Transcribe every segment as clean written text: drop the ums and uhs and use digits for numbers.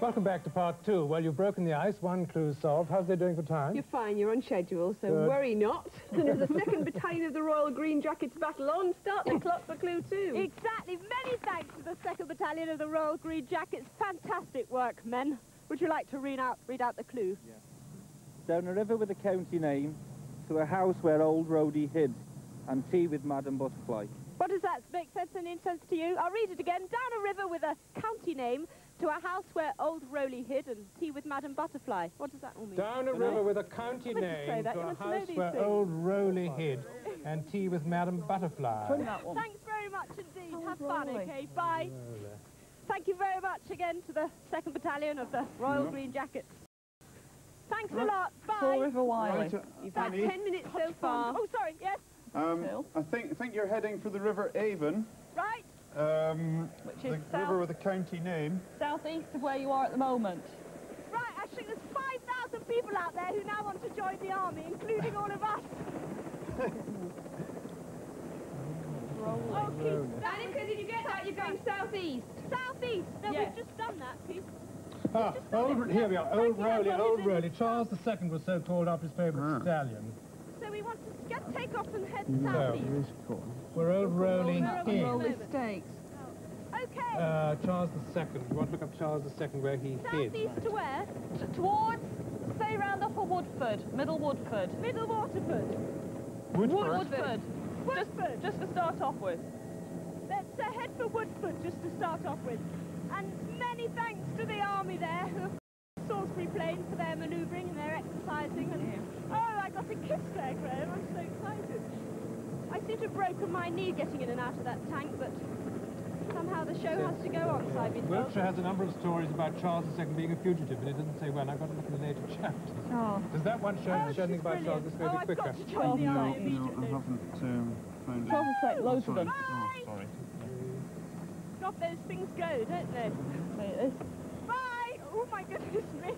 Welcome back to part 2. Well, you've broken the ice, one clue solved. How's they doing for time? You're fine, you're on schedule, so Good. worry not. And as the 2nd Battalion of the Royal Green Jackets battle on, start the clock for clue 2. Exactly. Many thanks to the 2nd Battalion of the Royal Green Jackets. Fantastic work, men. Would you like to read out the clue? Yeah. Down a river with a county name, to a house where old Rhodey hid, and tea with Madam Butterfly. What does that make sense and in sense to you? I'll read it again. Down a river with a county name, to a house where old Rowley hid, and tea with Madam Butterfly. What does that all mean? Down a river with a county name, to a house where old Rowley hid, and tea with Madam Butterfly. Thanks very much indeed. Have fun, okay? Bye. Thank you very much again to the 2nd Battalion of the Royal Green Jackets. Thanks a lot. Bye. Full River Wiley. You've had 10 minutes so far. Oh, sorry, yes. I think you're heading for the River Avon. Right. Which is the river with a county name. southeast of where you are at the moment. Right, actually there's 5,000 people out there who now want to join the army, including all of us. Annika, did you get that? You're going southeast. Southeast. No, Yes. we've just done that, Pete. Here we are, old Rowley, old Rowley. Charles II was so called after his favourite stallion. So we want to take off and head southeast. We're old Rowley here. Rolling stakes. Okay. Charles II. We want to look up Charles II where he hid. Southeast to where? Towards, say, round Upper Woodford, Middle Woodford. Middle Waterford. Woodford. Woodford. Just to start off with. Let's head for Woodford just to start off with. And many thanks to the army there, who have Salisbury planes for their manoeuvring and their exercising. And oh, I got a kiss there, Graham. I'm so excited. I seem to have broken my knee getting in and out of that tank, but somehow the show has to go on, so I've been told. Wiltshire has a number of stories about Charles II being a fugitive, and it doesn't say when. I've got to look in the later chapters. Oh. Does that one show anything about Charles II I've quicker? got to join the army No, immediately. I haven't found it. Charles II, loads of them. Oh, sorry. God, those things go, don't they? There it is. Bye! Oh, my goodness me.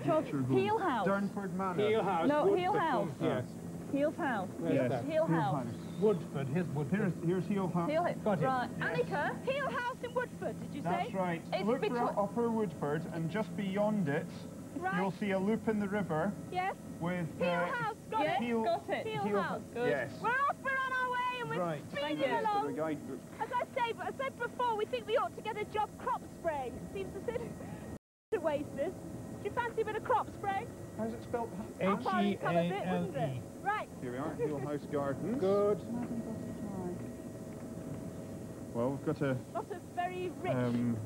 Charles, Heel House. Durnford Manor. Heel House. No, Woodford, Heel House. Yes. Heel's House. Where's that? Heel House. Woodford, here's Woodford. Here's Heel House. Heel Got it. Right. Annika, Heel House in Woodford, did you say? That's right. It's Look between- for Upper Woodford, and just beyond it, Right. you'll see a loop in the river Yes. with... Heel House, got yes, it. Heel- got it. Heel House. Good. Yes. We're off, we're on our way, and we're Right. speeding Thank you. along. The guidebook. As I said before, we think we ought to get a job crop spraying. It seems to waste this. Do you fancy a bit of crop spraying? How's it spelled? How far it's come a bit, wouldn't it? H-E-A-L-E. Right. Here we are, Heel House Gardens. Good. Well, we've got a... Lots of very rich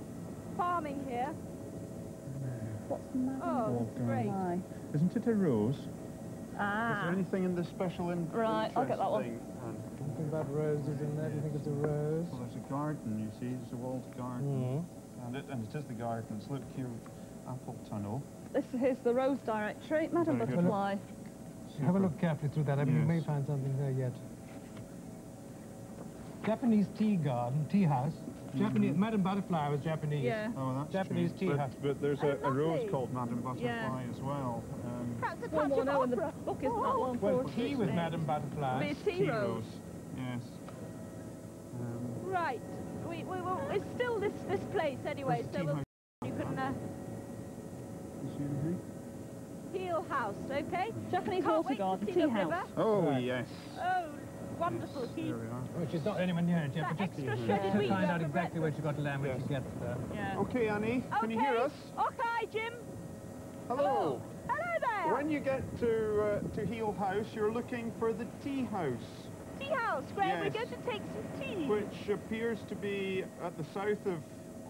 farming here. What's the matter? Oh, it's great. Why? Isn't it a rose? Is Ah. there anything in the special Right, I'll get that one. interesting? And, Something about roses in there. Do you think it's a rose? well, there's a garden, you see. There's a walled garden. And it is the gardens. Look here, apple tunnel. Here's the rose directory. Madam Very good. Butterfly. Have a look carefully through that. I mean, you may Yes. find something there yet. Japanese tea garden, tea house. Japanese, Madam Butterfly was Japanese. Yeah. Oh, that's Japanese strange. tea house. But there's Oh, a rose lovely. called Madam Butterfly Yeah. as well. Perhaps a One touch more of now in the opera. book, isn't that one? Well, for tea us, with isn't it? Madam Butterfly. Be a tea rose. Yes. Right. It's still this place anyway, Where's so the we'll, tea you can You see anything? Heel House, okay? Japanese Can't water wait to garden, see tea the house. river. Oh, Right. yes. Oh, wonderful. She, There we are. Which is not anywhere near it yet, that but just extra to shredded wheat find there out for exactly where breakfast. she got to land when she gets there. Yeah. Okay, Annie, can you hear Okay. us? Okay, Jim. Hello. Hello there. When you get to Heel House, you're looking for the tea house, Tea house, Graham. We're Yes. going to take some tea. which appears to be at the south of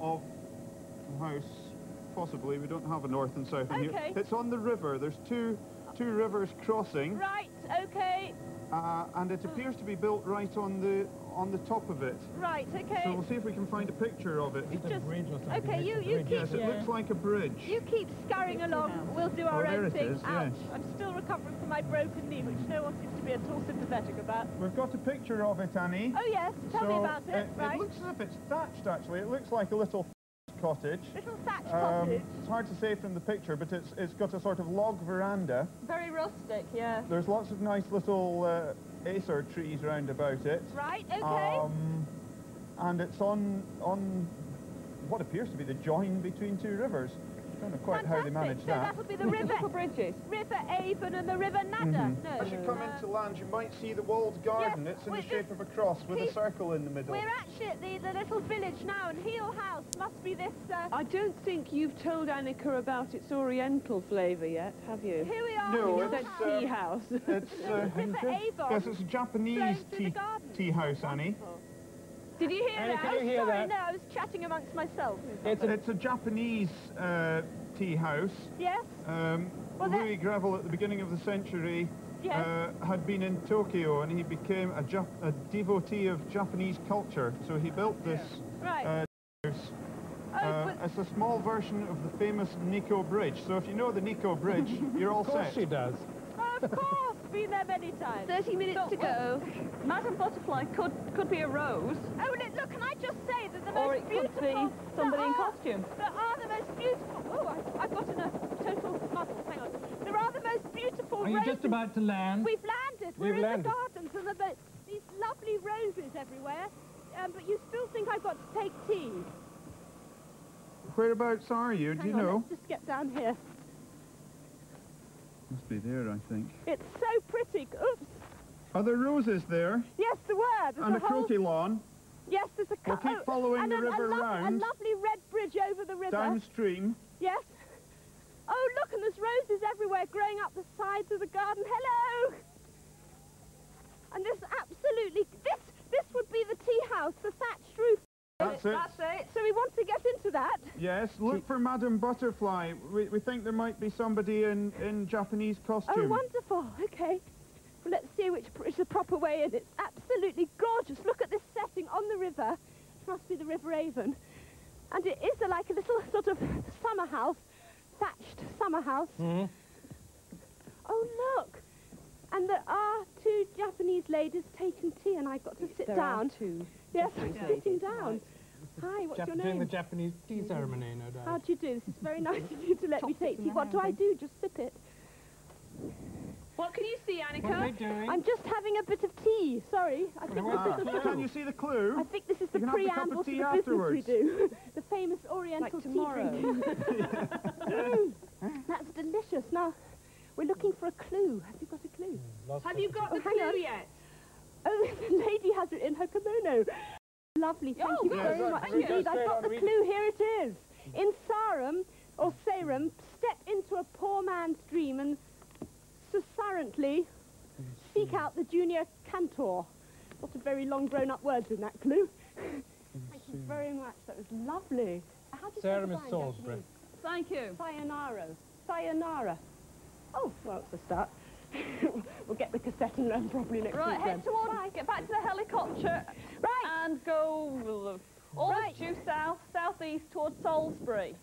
the house. Possibly, we don't have a north and south in here. Okay. It's on the river. There's two rivers crossing, Right, okay. and it appears to be built right on the top of it. Right, okay. So we'll see if we can find a picture of it. It's a Just- bridge or something. okay, It's a you bridge. keep- Yes, it Yeah. looks like a bridge. You keep scurrying along. We'll do our there own it thing. is, Ouch. yes. I'm still recovering from my broken knee, which no one seems to be at all sympathetic about. We've got a picture of it, Annie. Oh, yes. Tell me So about it. Right. It looks as if it's thatched, actually. It looks like a little cottage. Little thatched cottage. It's hard to say from the picture, but it's got a sort of log veranda. Very rustic, yeah. There's lots of nice little acer trees round about it. Right, okay. And it's on what appears to be the join between two rivers. don't know quite how they manage So that. that'll be the river bridges. River Avon and the River Nadder. No. As you come into land, you might see the walled garden. Yes, It's in the shape of a cross with a circle in the middle. We're actually at the little village now, and Heel House must be this... I don't think you've told Annika about its oriental flavour yet, have you? Here we are. No, It's a tea house. It's River Avon. yes, it's a Japanese tea house, Annie. Did you hear Annie, that? can you hear sorry, that? no, I was chatting amongst myself. It's a Japanese tea house. Yes? Well, Louis Greville, at the beginning of the century, Yes. had been in Tokyo, and he became a devotee of Japanese culture. So he built this Right. house. But- It's a small version of the famous Nikko Bridge. So if you know the Nikko Bridge, you're all Of course set. she does. Of course, been there many times. 30 minutes to go. Madam Butterfly could be a rose, Oh, look, can I just say that the or most it could beautiful... be somebody in there are- costume. There are the most beautiful... Oh, I've got in a total muddle. Hang on. There are the most beautiful Are you roses... just about to land? We've landed. We're You've in landed. the gardens, and there are these lovely roses everywhere. But you still think I've got to take tea. Whereabouts are you? Do Hang you on, know? let's just get down here. Must be there, I think. It's so pretty. Oops. Are there roses there? Yes, there were. There's And a a whole... croquet lawn Yes, there's a... We'll keep following and the river a round. lovely red bridge over the river. downstream. Yes. Oh, look, and there's roses everywhere growing up the sides of the garden. Hello! And this absolutely... This would be the tea house, the thatched roof. That's it. That's it. So we want to get into that. Yes, look for Madame Butterfly. We think there might be somebody in Japanese costume. Oh, wonderful. Okay. Well, let's see which is the proper way in. It's absolutely gorgeous. Look at this setting on the river. It must be the River Avon. And it is like a little sort of summer house, thatched summer house. Mhm. Oh, look. And there are two Japanese ladies taking tea, and I've got to sit down. Two. Yes, I'm sitting down. Hi, what's your Doing the name? Japanese tea ceremony, no doubt. How do you do? This is very nice of you to let me take tea. What do I do? Just sip it? What can you see, What are they Annika? doing? I'm just having a bit of tea. Sorry. I think Well, this is a Can you see the clue? I think this is the You can have the cup of preamble to tea the business afterwards. we do. The famous Oriental Like tea tomorrow. drink. That's delicious. Now, we're looking for a clue. Have you got a clue? Have you got Oh, the hang on. clue yet? Oh, the lady has it in her kimono. Lovely. Thank Oh, you good. very Yes, much thank you. indeed. I've Straight got on the read clue. Here it is. In Sarum, or Sarum, step into a poor man's dream and susurrantly seek out the junior cantor. Lots of very long grown-up words in that clue. Thank you very much. That was lovely. How do you say Sarum is goodbye in Salisbury. Japanese? Thank you. Sayonara. Sayonara. Oh, well, it's a start. We'll get the cassette and learn properly next Right, week head then. towards, get back to the helicopter Right. and go all Right. due south, southeast towards Salisbury.